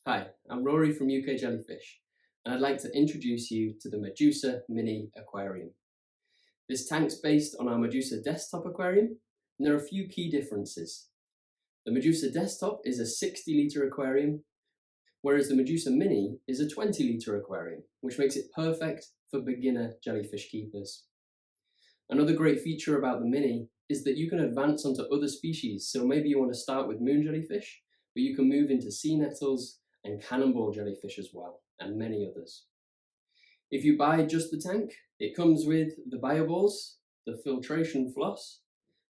Hi, I'm Rory from UK Jellyfish, and I'd like to introduce you to the Medusa Mini Aquarium. This tank's based on our Medusa Desktop Aquarium, and there are a few key differences. The Medusa Desktop is a 60-litre aquarium, whereas the Medusa Mini is a 20-litre aquarium, which makes it perfect for beginner jellyfish keepers. Another great feature about the Mini is that you can advance onto other species, so maybe you want to start with moon jellyfish, but you can move into sea nettles and cannonball jellyfish as well, and many others. If you buy just the tank, it comes with the bioballs, the filtration floss,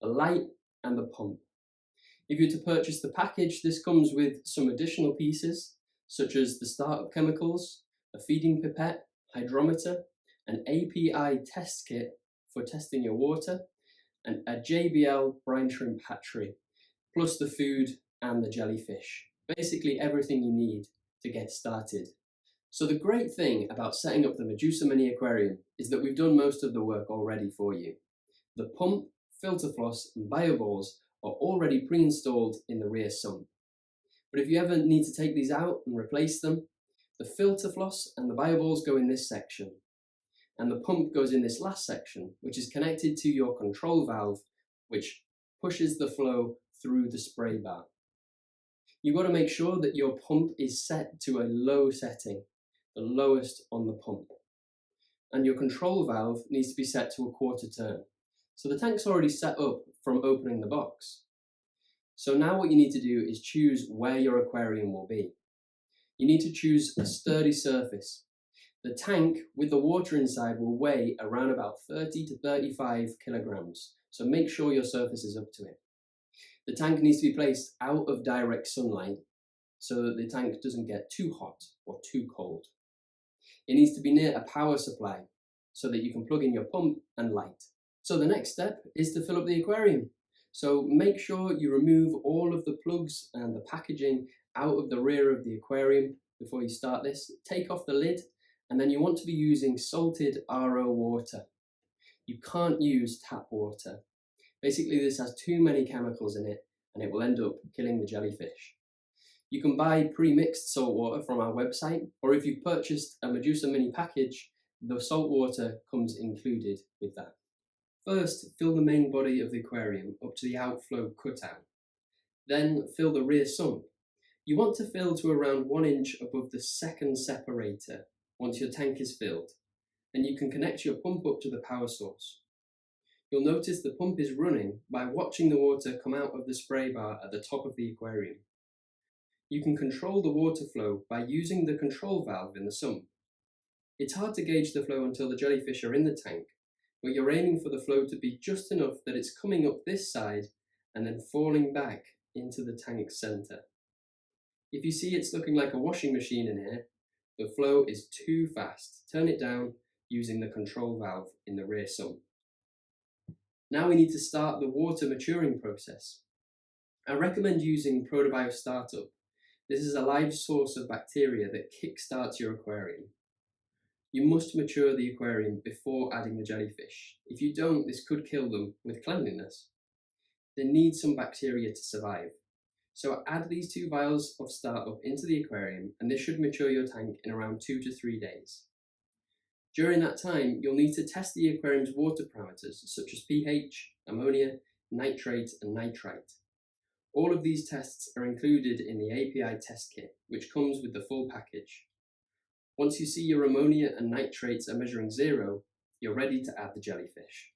the light and the pump. If you're to purchase the package, this comes with some additional pieces, such as the startup chemicals, a feeding pipette, hydrometer, an API test kit for testing your water, and a JBL brine shrimp hatchery, plus the food and the jellyfish. Basically everything you need to get started. So the great thing about setting up the Medusa Mini Aquarium is that we've done most of the work already for you. The pump, filter floss and bioballs are already pre-installed in the rear sump. But if you ever need to take these out and replace them, the filter floss and the bioballs go in this section, and the pump goes in this last section, which is connected to your control valve, which pushes the flow through the spray bar. You've got to make sure that your pump is set to a low setting, the lowest on the pump. And your control valve needs to be set to a quarter turn. So the tank's already set up from opening the box. So now what you need to do is choose where your aquarium will be. You need to choose a sturdy surface. The tank with the water inside will weigh around about 30 to 35 kilograms. So make sure your surface is up to it. The tank needs to be placed out of direct sunlight so that the tank doesn't get too hot or too cold. It needs to be near a power supply so that you can plug in your pump and light. So the next step is to fill up the aquarium. So make sure you remove all of the plugs and the packaging out of the rear of the aquarium before you start this. Take off the lid, and then you want to be using salted RO water. You can't use tap water. Basically, this has too many chemicals in it and it will end up killing the jellyfish. You can buy pre-mixed salt water from our website, or if you've purchased a Medusa Mini package, the salt water comes included with that. First, fill the main body of the aquarium up to the outflow cutout. Then fill the rear sump. You want to fill to around 1 inch above the second separator once your tank is filled, and you can connect your pump up to the power source. You'll notice the pump is running by watching the water come out of the spray bar at the top of the aquarium. You can control the water flow by using the control valve in the sump. It's hard to gauge the flow until the jellyfish are in the tank, but you're aiming for the flow to be just enough that it's coming up this side and then falling back into the tank's centre. If you see it's looking like a washing machine in here, the flow is too fast. Turn it down using the control valve in the rear sump. Now we need to start the water maturing process. I recommend using Protobio Startup. This is a live source of bacteria that kickstarts your aquarium. You must mature the aquarium before adding the jellyfish. If you don't, this could kill them with cleanliness. They need some bacteria to survive. So add these 2 vials of Startup into the aquarium, and this should mature your tank in around 2 to 3 days. During that time, you'll need to test the aquarium's water parameters such as pH, ammonia, nitrate and nitrite. All of these tests are included in the API test kit, which comes with the full package. Once you see your ammonia and nitrates are measuring 0, you're ready to add the jellyfish.